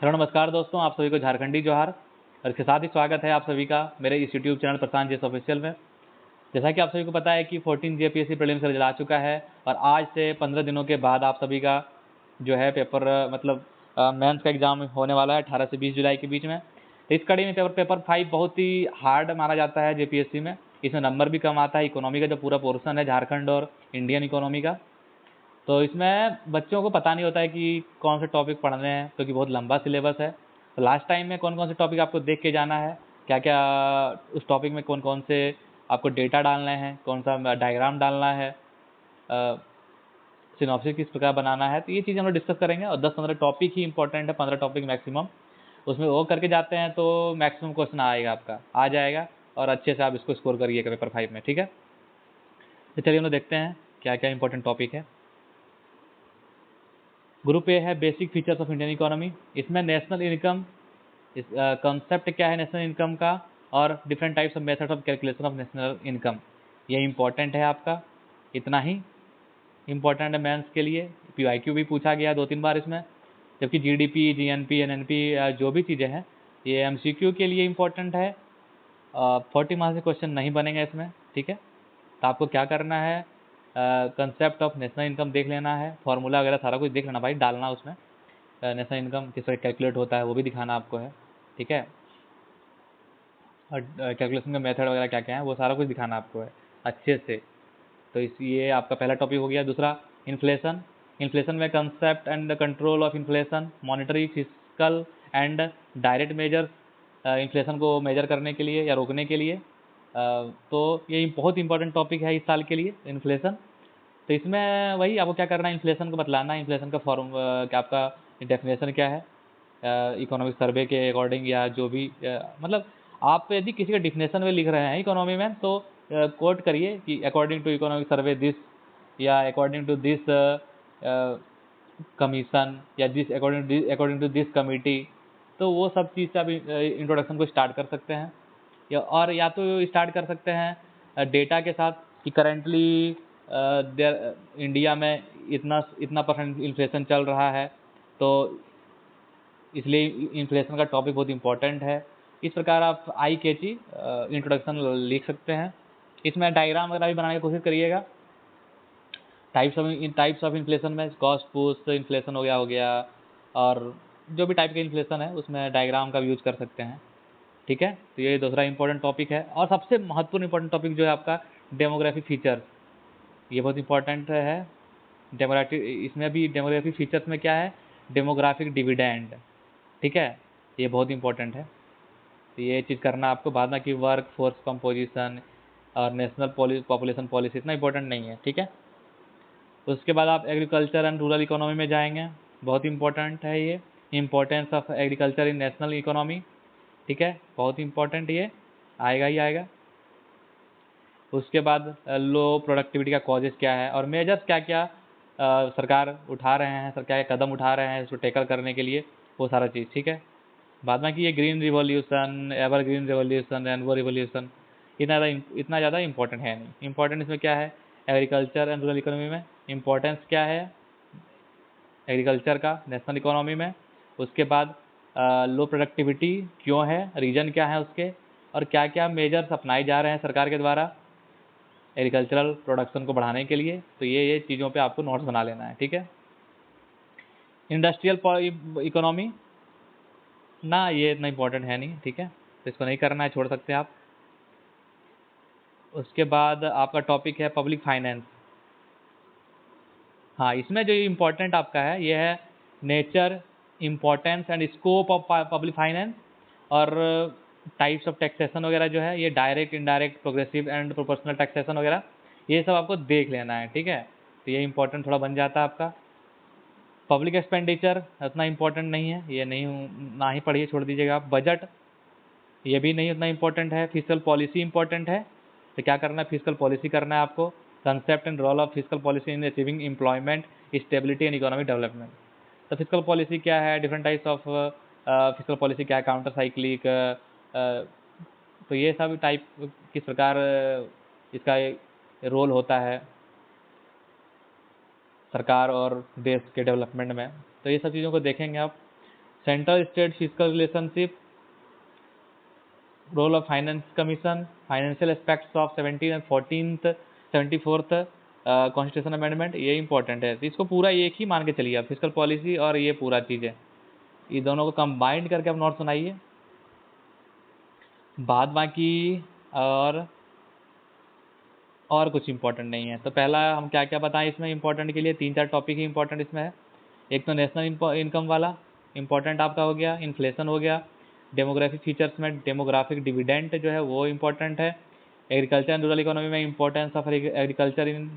Hello नमस्कार दोस्तों, आप सभी को झारखंडी जोहार और इसके साथ ही स्वागत है आप सभी का मेरे इस यूट्यूब चैनल प्रशांत जेस ऑफिशियल में। जैसा कि आप सभी को पता है कि 14 जेपीएससी प्रीलिम्स का रिजल्ट आ चुका है और आज से 15 दिनों के बाद आप सभी का जो है पेपर मेंस का एग्जाम होने वाला है 18 से 20 जुलाई के बीच में। तो इस कड़ी में पेपर 5 बहुत ही हार्ड माना जाता है जेपीएससी में। इसमें नंबर भी कम आता है। इकोनॉमी का जो पूरा पोर्सन है झारखंड और इंडियन इकोनॉमी का, तो इसमें बच्चों को पता नहीं होता है कि कौन से टॉपिक पढ़ने हैं क्योंकि बहुत लंबा सिलेबस है। तो लास्ट टाइम में कौन कौन से टॉपिक आपको देख के जाना है, क्या क्या उस टॉपिक में कौन कौन से आपको डेटा डालने हैं, कौन सा डायग्राम डालना है, सिनॉप्सिस किस प्रकार बनाना है, तो ये चीज़ हम लोग डिस्कस करेंगे। और 10-15 टॉपिक ही इंपॉर्टेंट है, 15 टॉपिक मैक्सिमम। उसमें वो करके जाते हैं तो मैक्सिमम क्वेश्चन आएगा, आपका आ जाएगा और अच्छे से आप इसको स्कोर करिएगा पेपर 5 में। ठीक है, तो चलिए हम लोग देखते हैं क्या क्या इंपॉर्टेंट टॉपिक है। ग्रुप ए है basic features of Indian economy. इसमें नेशनल इनकम, इस कॉन्सेप्ट क्या है नेशनल इनकम का, और different types of methods of calculation of national income, ये इंपॉर्टेंट है आपका। इतना ही इंपॉर्टेंट है मेंस के लिए। पीवाईक्यू भी पूछा गया 2-3 बार इसमें, जबकि जीडीपी, जीएनपी, एनएनपी जो भी चीज़ें हैं ये एमसीक्यू के लिए इंपॉर्टेंट है। 40 मार्क्स के क्वेश्चन नहीं बनेंगे इसमें। ठीक है, तो आपको क्या करना है, कंसेप्ट ऑफ नेशनल इनकम देख लेना है, फार्मूला वगैरह सारा कुछ देख लेना भाई, डालना उसमें। नेशनल इनकम किस तरह कैलकुलेट होता है वो भी दिखाना आपको है। ठीक है, और कैलकुलेशन का मेथड वगैरह क्या क्या है वो सारा कुछ दिखाना आपको है अच्छे से। तो इस ये आपका पहला टॉपिक हो गया। दूसरा, इन्फ्लेशन। इन्फ्लेशन में concept and control of inflation, monetary, physical and direct measures, inflation को मेजर करने के लिए या रोकने के लिए। तो ये बहुत इंपॉर्टेंट टॉपिक है इस साल के लिए, इन्फ्लेशन। तो इसमें वही आपको क्या करना है, इन्फ्लेशन को बतलाना है। इन्फ्लेशन का फॉर्म क्या, आपका डेफिनेशन क्या है इकोनॉमिक सर्वे के अकॉर्डिंग, या जो भी मतलब आप यदि किसी का डिफिनेशन में लिख रहे हैं इकोनॉमी में तो कोट करिए कि according to economic survey this, या अकॉर्डिंग टू दिस कमीशन, या this according to this committee. तो वो सब चीज़ से आप इंट्रोडक्शन को स्टार्ट कर सकते हैं, या तो स्टार्ट कर सकते हैं डेटा के साथ कि करेंटली इंडिया में इतना इतना परसेंट इन्फ्लेशन चल रहा है, तो इसलिए इन्फ्लेशन का टॉपिक बहुत इंपॉर्टेंट है। इस प्रकार आप आई कैची इंट्रोडक्शन लिख सकते हैं। इसमें डायग्राम वगैरह भी बनाने की कोशिश करिएगा। टाइप्स ऑफ इन्फ्लेशन में कॉस्ट पुश इन्फ्लेशन हो गया, और जो भी टाइप का इन्फ्लेशन है उसमें डायग्राम का भी यूज कर सकते हैं। ठीक है, तो ये दूसरा इंपॉर्टेंट टॉपिक है। और सबसे महत्वपूर्ण इंपॉर्टेंट टॉपिक जो है आपका डेमोग्राफिक फीचर्स, ये बहुत इंपॉर्टेंट है। डेमोग्राफिक, इसमें भी डेमोग्राफिक फीचर्स में क्या है, डेमोग्राफिक डिविडेंड। ठीक है, ये बहुत इंपॉर्टेंट है। तो ये चीज़ करना आपको बाद में, कि वर्क फोर्स कंपोजिशन और नेशनल पॉपुलेशन पॉलिसी इतना इंपॉर्टेंट नहीं है। ठीक है, उसके बाद आप एग्रीकल्चर एंड रूरल इकोनॉमी में जाएंगे। बहुत इंपॉर्टेंट है ये, importance of agriculture in national economy. ठीक है, बहुत इंपॉर्टेंट ये आएगा ही आएगा। उसके बाद लो प्रोडक्टिविटी का कॉजेज क्या है, और मेजर्स क्या क्या सरकार उठा रहे हैं, क्या क्या कदम उठा रहे हैं इसको टैकल करने के लिए, वो सारा चीज़। ठीक है, बाद में कि ये green revolution, ever green revolution, rainbow revolution इतना ज़्यादा इंपॉर्टेंट है नहीं। इंपॉर्टेंट इसमें क्या है, एग्रीकल्चर एंड रूरल इकोनॉमी में इंपॉर्टेंस क्या है एग्रीकल्चर का नेशनल इकोनॉमी में। उसके बाद लो प्रोडक्टिविटी क्यों है, रीजन क्या है उसके, और क्या क्या मेजर्स अपनाए जा रहे हैं सरकार के द्वारा एग्रीकल्चरल प्रोडक्शन को बढ़ाने के लिए। तो ये चीज़ों पे आपको नोट्स बना लेना है। ठीक है, इंडस्ट्रियल इकोनॉमी ना, ये इतना इंपॉर्टेंट है नहीं। ठीक है, तो इसको नहीं करना है, छोड़ सकते हैं आप। उसके बाद आपका टॉपिक है पब्लिक फाइनेंस। हाँ, इसमें जो इम्पोर्टेंट आपका है ये है nature, importance and scope of public finance, और टाइप्स ऑफ टैक्सेशन वगैरह जो है, ये direct, indirect, progressive and proportional taxation वगैरह, ये सब आपको देख लेना है। ठीक है, तो ये इंपॉर्टेंट थोड़ा बन जाता है आपका। पब्लिक एक्सपेंडिचर उतना इंपॉर्टेंट नहीं है, ये नहीं, ना ही पढ़िए, छोड़ दीजिएगा आप। बजट, ये भी नहीं उतना इंपॉर्टेंट है। फिजिकल पॉलिसी इंपॉर्टेंट है, तो क्या करना है, फिजिकल पॉलिसी करना है आपको। Concept and role of physical policy in achieving employment, stability and economic development. तो फिजिकल पॉलिसी क्या है, different types of physical policy क्या है, काउंटर साइक्लिक, तो ये सब टाइप किस प्रकार इसका रोल होता है सरकार और देश के डेवलपमेंट में, तो ये सब चीज़ों को देखेंगे आप। Central state physical relationship, role of finance commission, financial aspects of 17 and 14th 74th constitution amendment, ये इंपॉर्टेंट है। तो इसको पूरा एक ही मान के चलिए आप, फिजिकल पॉलिसी और ये पूरा चीज़ है, ये दोनों को कंबाइंड करके आप नोट सुनाइए। बाद बाकी और कुछ इंपॉर्टेंट नहीं है। तो पहला हम क्या क्या बताएं इसमें इंपॉर्टेंट के लिए, 3-4 टॉपिक ही इंपॉर्टेंट इसमें है। एक तो नेशनल इनकम वाला इंपॉर्टेंट आपका हो गया, इन्फ्लेशन हो गया, डेमोग्राफिक फीचर्स में डेमोग्राफिक डिविडेंड जो है वो इंपॉर्टेंट है, एग्रीकल्चर एंड रूरल इकोनॉमी में importance of agriculture in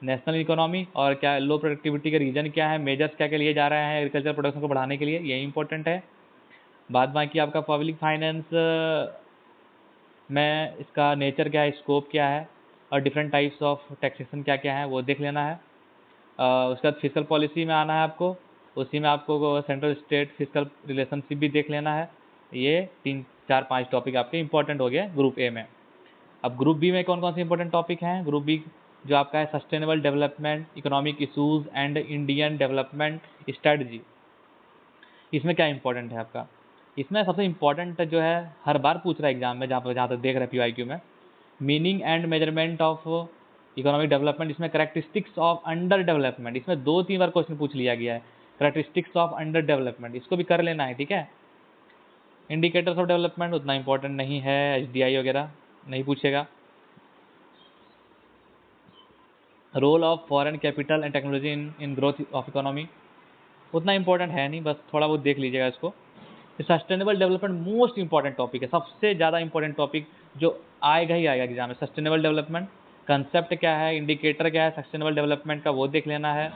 national economy, और क्या लो प्रोडक्टिविटी के रीजन क्या है, मेजर्स क्या क्या लिए जा रहे हैं एग्रीकल्चर प्रोडक्शन को बढ़ाने के लिए, ये इंपॉर्टेंट है। बाद बाकी आपका पब्लिक फाइनेंस में इसका नेचर क्या है, स्कोप क्या है, और डिफरेंट टाइप्स ऑफ टैक्सेशन क्या क्या है वो देख लेना है। उसके बाद फिजिकल पॉलिसी में आना है आपको, उसी में आपको सेंट्रल स्टेट फिजिकल रिलेशनशिप भी देख लेना है। ये 3-4-5 टॉपिक आपके इंपॉर्टेंट हो गए ग्रुप ए में। अब ग्रुप बी में कौन कौन से इंपॉर्टेंट टॉपिक हैं, ग्रुप बी जो आपका है sustainable development, economic issues and Indian development strategy. इसमें क्या इंपॉर्टेंट है आपका, इसमें सबसे इंपॉर्टेंट जो है हर बार पूछ रहा है एग्जाम में, जहाँ तक देख रहे हैं PYQ में, meaning and measurement of economic development. इसमें करेक्टरिस्टिक्स ऑफ अंडर डेवलपमेंट, इसमें 2-3 बार क्वेश्चन पूछ लिया गया है, करेक्टरिस्टिक्स ऑफ अंडर डेवलपमेंट, इसको भी कर लेना है, ठीक है। इंडिकेटर्स ऑफ डेवलपमेंट उतना इंपॉर्टेंट नहीं है, HDI वगैरह नहीं पूछेगा। Role of foreign capital and technology in growth of economy उतना इंपॉर्टेंट है नहीं, बस थोड़ा बहुत देख लीजिएगा इसको। Sustainable development most important topic है, सबसे ज़्यादा इंपॉर्टेंट टॉपिक जो आएगा ही आएगा एग्जाम में। सस्टेनेबल डेवलपमेंट कंसेप्ट क्या है, इंडिकेटर क्या है सस्टेनेबल डेवलपमेंट का, वो देख लेना है।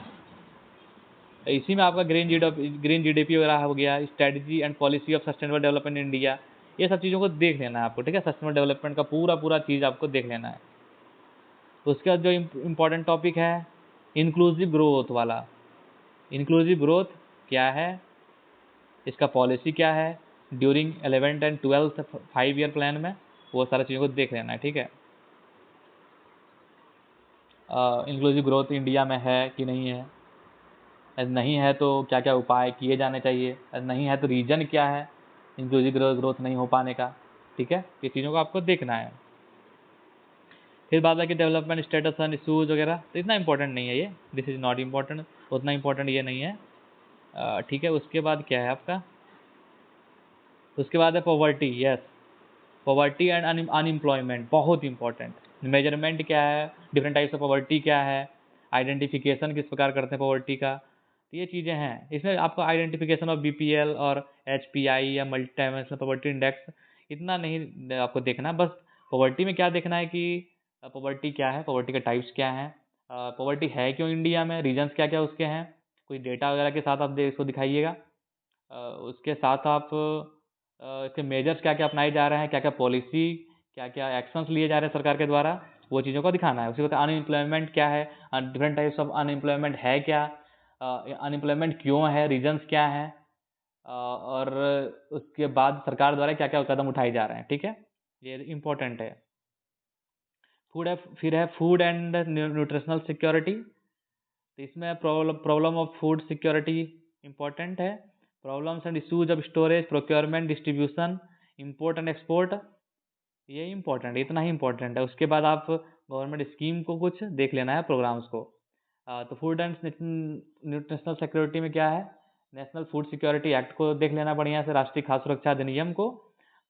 इसी में आपका ग्रीन GDP वगैरह हो गया, strategy and policy of sustainable development in India, ये सब चीज़ों को देख लेना है आपको, ठीक है। सस्टेनेबल डेवलपमेंट का पूरा पूरा चीज़ आपको देख लेना है। उसके बाद जो इम्पोर्टेंट टॉपिक है इंक्लूसिव ग्रोथ वाला, इंक्लूसिव ग्रोथ क्या है, इसका पॉलिसी क्या है during 11th and 12th 5 year plan में, वो सारी चीज़ों को देख लेना है, ठीक है। इंक्लूसिव ग्रोथ इंडिया में है कि नहीं है, यदि नहीं है तो क्या क्या उपाय किए जाने चाहिए, यदि नहीं है तो रीजन क्या है इंक्लूसिव ग्रोथ नहीं हो पाने का, ठीक है। ये चीज़ों को आपको देखना है। फिर बात है कि डेवलपमेंट स्टेटस एंड इशूज वगैरह, तो इतना इंपॉर्टेंट नहीं है ये, दिस इज नॉट इम्पॉर्टेंट, उतना इंपॉर्टेंट ये नहीं है, ठीक है। उसके बाद क्या है आपका, उसके बाद है poverty, yes, poverty and unemployment बहुत इंपॉर्टेंट। मेजरमेंट क्या है, डिफरेंट टाइप्स ऑफ पॉवर्टी क्या है, आइडेंटिफिकेशन किस प्रकार करते हैं पॉवर्टी का, तो ये चीज़ें हैं। इसमें आपको आइडेंटिफिकेशन ऑफ BPL और HPI या मल्टी डायमेंशनल पॉवर्टी इंडेक्स इतना नहीं आपको देखना, बस पॉवर्टी में क्या देखना है कि पॉवर्टी क्या है, पॉवर्टी के टाइप्स क्या हैं, पॉवर्टी है क्यों इंडिया में, रीजन्स क्या क्या उसके हैं, कोई डेटा वगैरह के साथ आप इसको दिखाइएगा। उसके साथ आप इसके मेजर्स क्या क्या अपनाए जा रहे हैं, क्या क्या पॉलिसी, क्या क्या एक्शंस लिए जा रहे हैं सरकार के द्वारा, वो चीज़ों को दिखाना है। उसके बाद अनएम्प्लॉयमेंट क्या है, डिफरेंट टाइप्स ऑफ अनएम्प्लॉयमेंट है क्या, अनएम्प्लॉयमेंट क्यों है, रीजन्स क्या हैं, और उसके बाद सरकार द्वारा क्या क्या कदम उठाए जा रहे हैं, ठीक है, ये इम्पोर्टेंट है। फूड है, फिर है फूड एंड न्यूट्रिशनल सिक्योरिटी, तो इसमें problem of food security important है, problems and issues of storage, procurement, distribution, import and export, ये इंपॉर्टेंट है, इतना ही इंपॉर्टेंट है। उसके बाद आप गवर्नमेंट स्कीम को कुछ देख लेना है, प्रोग्राम्स को। तो फूड एंड न्यूट्रिशनल सिक्योरिटी में क्या है, नेशनल फूड सिक्योरिटी एक्ट को देख लेना बढ़िया से, राष्ट्रीय खाद्य सुरक्षा अधिनियम को,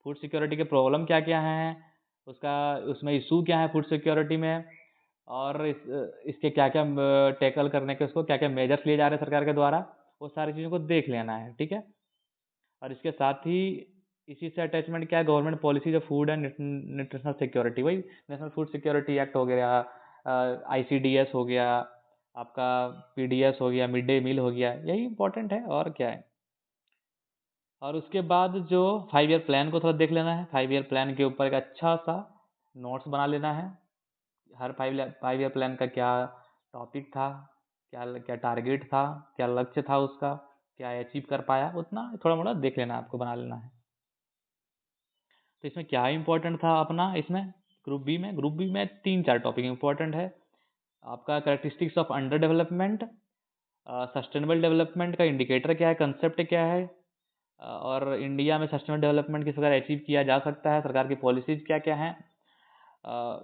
फूड सिक्योरिटी के प्रॉब्लम क्या क्या हैं, उसका उसमें इशू क्या है फूड सिक्योरिटी में, और इसके क्या क्या टैकल करने के, उसको क्या क्या मेजर्स लिए जा रहे हैं सरकार के द्वारा, वो सारी चीज़ों को देख लेना है, ठीक है। और इसके साथ ही इसी से अटैचमेंट क्या है, government policies of food and nutritional security, वही नेशनल फूड सिक्योरिटी एक्ट हो गया, ICDS हो गया आपका, PDS हो गया, मिड डे मील हो गया, यही इंपॉर्टेंट है और क्या है। और उसके बाद जो 5 ईयर प्लान को थोड़ा देख लेना है, 5 ईयर प्लान के ऊपर एक अच्छा सा नोट्स बना लेना है, हर 5 ईयर प्लान का क्या टॉपिक था, क्या क्या टारगेट था, क्या लक्ष्य था उसका, क्या अचीव कर पाया, उतना थोड़ा मोड़ा देख लेना है, आपको बना लेना है। तो इसमें क्या इंपॉर्टेंट था अपना, इसमें ग्रुप बी में 3-4 टॉपिक इंपॉर्टेंट है आपका, characteristics of under development, sustainable development का इंडिकेटर क्या है, कंसेप्ट क्या है, और इंडिया में सस्टेनेबल डेवलपमेंट किस प्रकार अचीव किया जा सकता है, सरकार की पॉलिसीज क्या क्या हैं,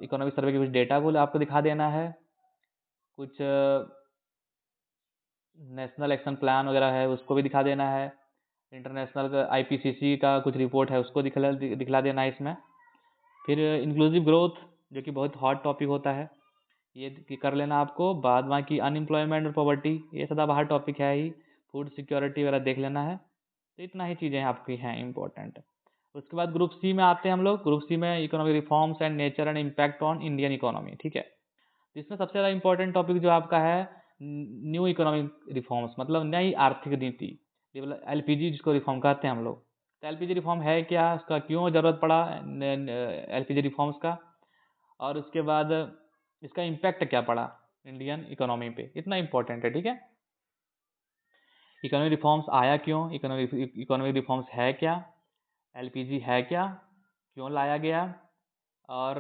इकोनॉमिक सर्वे के कुछ डेटा को आपको दिखा देना है, कुछ नेशनल एक्शन प्लान वगैरह है उसको भी दिखा देना है, इंटरनेशनल IPCC का कुछ रिपोर्ट है उसको दिखला देना है इसमें। फिर इंक्लूसिव ग्रोथ जो कि बहुत हॉट टॉपिक होता है, ये कर लेना आपको। बाद बाकी अनएम्प्लॉयमेंट और पॉवर्टी ये सदाबहार टॉपिक है ही, फूड सिक्योरिटी वगैरह देख लेना है। तो इतना ही चीज़ें आपकी हैं इंपॉर्टेंट। उसके बाद ग्रुप सी में आते हैं हम लोग। ग्रुप सी में economic reforms and nature and impact on Indian economy, ठीक है। इसमें सबसे ज़्यादा इंपॉर्टेंट टॉपिक जो आपका है न्यू इकोनॉमिक रिफॉर्म्स, मतलब नई आर्थिक नीति, LPG जिसको रिफॉर्म कहते हैं हम लोग। तो LPG रिफॉर्म है क्या, उसका क्यों ज़रूरत पड़ा LPG रिफॉर्म्स का, और उसके बाद इसका इम्पैक्ट क्या पड़ा इंडियन इकोनॉमी पे, इतना इंपॉर्टेंट है, ठीक है। इकोनॉमिक रिफॉर्म्स आया क्यों, इकोनॉमिक रिफॉर्म्स है क्या, LPG है क्या, क्यों लाया गया, और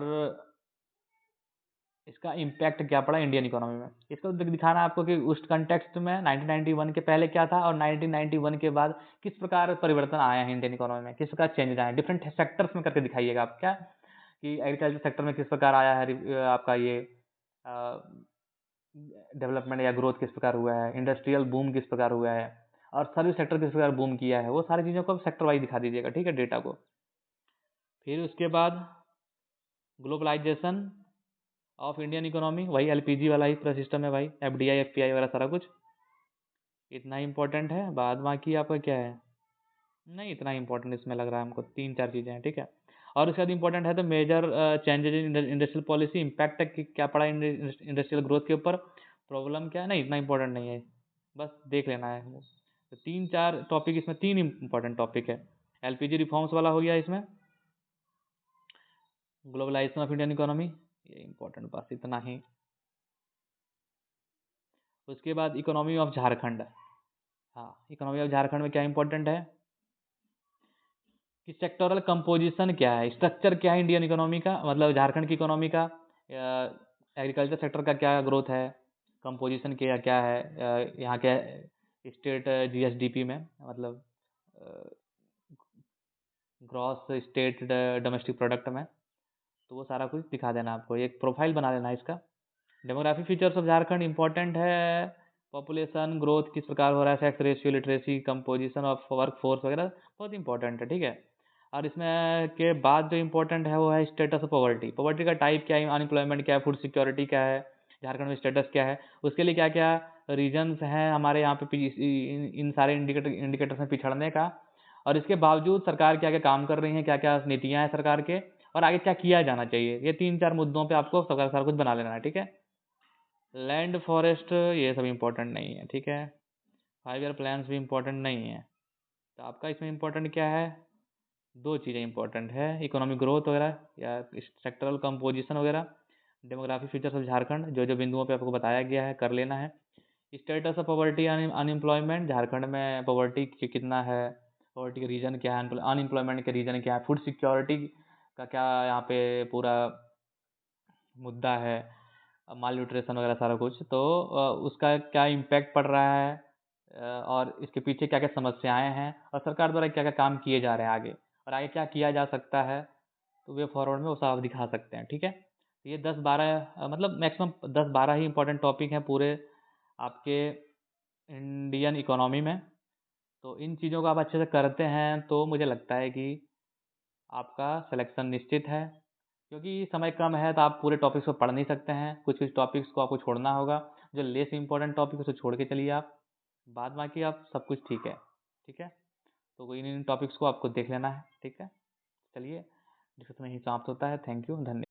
इसका इम्पैक्ट क्या पड़ा इंडियन इकोनॉमी में। इसको दिखाना आपको कि उस कंटेक्स्ट में 1991 के पहले क्या था और 1991 के बाद किस प्रकार परिवर्तन आया है इंडियन इकोनॉमी में, किस प्रकार चेंज आया है, डिफरेंट सेक्टर्स में करके दिखाइएगा आप क्या, कि एग्रीकल्चर सेक्टर में किस प्रकार आया है आपका ये डेवलपमेंट या ग्रोथ किस प्रकार हुआ है, इंडस्ट्रियल बूम किस प्रकार हुआ है, और सर्विस सेक्टर किस प्रकार बूम किया है, वो सारी चीज़ों को सेक्टर वाइज दिखा दीजिएगा, ठीक है, डेटा को। फिर उसके बाद ग्लोबलाइजेशन ऑफ इंडियन इकोनॉमी, वही LPG वाला ही पूरा सिस्टम है भाई, FDI FPI वगैरह सारा कुछ, इतना इंपॉर्टेंट है। बाद बाकी आपका क्या है, नहीं इतना इंपॉर्टेंट इसमें लग रहा है हमको, 3-4 चीज़ें हैं, ठीक है। और उसके बाद इंपॉर्टेंट है तो major changes in industrial policy, impact क्या पड़ा इंडस्ट्रियल ग्रोथ के ऊपर, प्रॉब्लम क्या है, नहीं इतना इंपॉर्टेंट नहीं है, बस देख लेना है। तो 3-4 टॉपिक इसमें, 3 इंपॉर्टेंट टॉपिक है। LPG रिफॉर्म्स वाला हो गया इसमें, ग्लोबलाइजेशन ऑफ इंडियन इकोनॉमी, ये इंपॉर्टेंट, बस इतना ही। उसके बाद इकोनॉमी ऑफ झारखंड, हाँ इकोनॉमी ऑफ झारखंड में क्या इंपॉर्टेंट है कि सेक्टोरल कंपोजिशन क्या है, स्ट्रक्चर क्या है इंडियन इकोनॉमी का, मतलब झारखंड की इकोनॉमी का, एग्रीकल्चर सेक्टर का क्या ग्रोथ है, कंपोजिशन क्या क्या है, यहाँ के स्टेट GSDP में, मतलब ग्रॉस स्टेट डोमेस्टिक प्रोडक्ट में, तो वो सारा कुछ दिखा देना आपको, एक प्रोफाइल बना लेना इसका। Demography features of Jharkhand important है, पॉपुलेशन ग्रोथ किस प्रकार हो रहा है, sex ratio, literacy, composition of work force वगैरह बहुत इंपॉर्टेंट है, ठीक है। और इसमें के बाद जो इंपॉर्टेंट है वो है स्टेटस ऑफ पॉवर्टी, पॉवर्टी का टाइप क्या है, अनएम्प्लॉयमेंट क्या है, फूड सिक्योरिटी क्या है, झारखंड में स्टेटस क्या है, उसके लिए क्या क्या रीजन्स हैं हमारे यहाँ पे इन सारे इंडिकेटर्स में पिछड़ने का, और इसके बावजूद सरकार क्या क्या काम कर रही है, क्या क्या नीतियाँ हैं सरकार के, और आगे क्या किया जाना चाहिए, ये 3-4 मुद्दों पे आपको सरकार सारा कुछ बना लेना है, ठीक है। लैंड फॉरेस्ट ये सब इंपॉर्टेंट नहीं है, ठीक है। 5 ईयर प्लान्स भी इंपॉर्टेंट नहीं है। तो आपका इसमें इंपॉर्टेंट क्या है, 2 चीज़ें इंपॉर्टेंट है, इकोनॉमिक ग्रोथ वगैरह या सेक्टरल कंपोजिशन वगैरह, डेमोग्राफिक फीचर्स ऑफ झारखंड, जो जो बिंदुओं पे आपको बताया गया है कर लेना है। Status of poverty unemployment, Jharkhand में पॉवर्टी कितना है, पॉवर्टी का रीजन क्या है, अनएम्प्लॉयमेंट के रीजन क्या है, फूड सिक्योरिटी का क्या यहाँ पे पूरा मुद्दा है, माल न्यूट्रिशन वगैरह सारा कुछ, तो उसका क्या इम्पैक्ट पड़ रहा है, और इसके पीछे क्या क्या समस्याएं हैं, और सरकार द्वारा क्या क्या काम किए जा रहे हैं आगे, और आगे क्या किया जा सकता है, तो वे फॉरवर्ड में वो सब दिखा सकते हैं, ठीक है। तो ये 10-12 मतलब मैक्सिमम 10-12 ही इंपॉर्टेंट टॉपिक हैं पूरे आपके इंडियन इकोनॉमी में। तो इन चीज़ों को आप अच्छे से करते हैं तो मुझे लगता है कि आपका सिलेक्शन निश्चित है, क्योंकि समय कम है तो आप पूरे टॉपिक्स को पढ़ नहीं सकते हैं, कुछ कुछ टॉपिक्स को आपको छोड़ना होगा, जो लेस इंपॉर्टेंट टॉपिक है उसे छोड़ के चलिए आप, बाद बाकी आप सब कुछ ठीक है, ठीक है। तो इन टॉपिक्स को आपको देख लेना है, ठीक है। चलिए डिस्कशन यहीं समाप्त होता है, थैंक यू, धन्यवाद।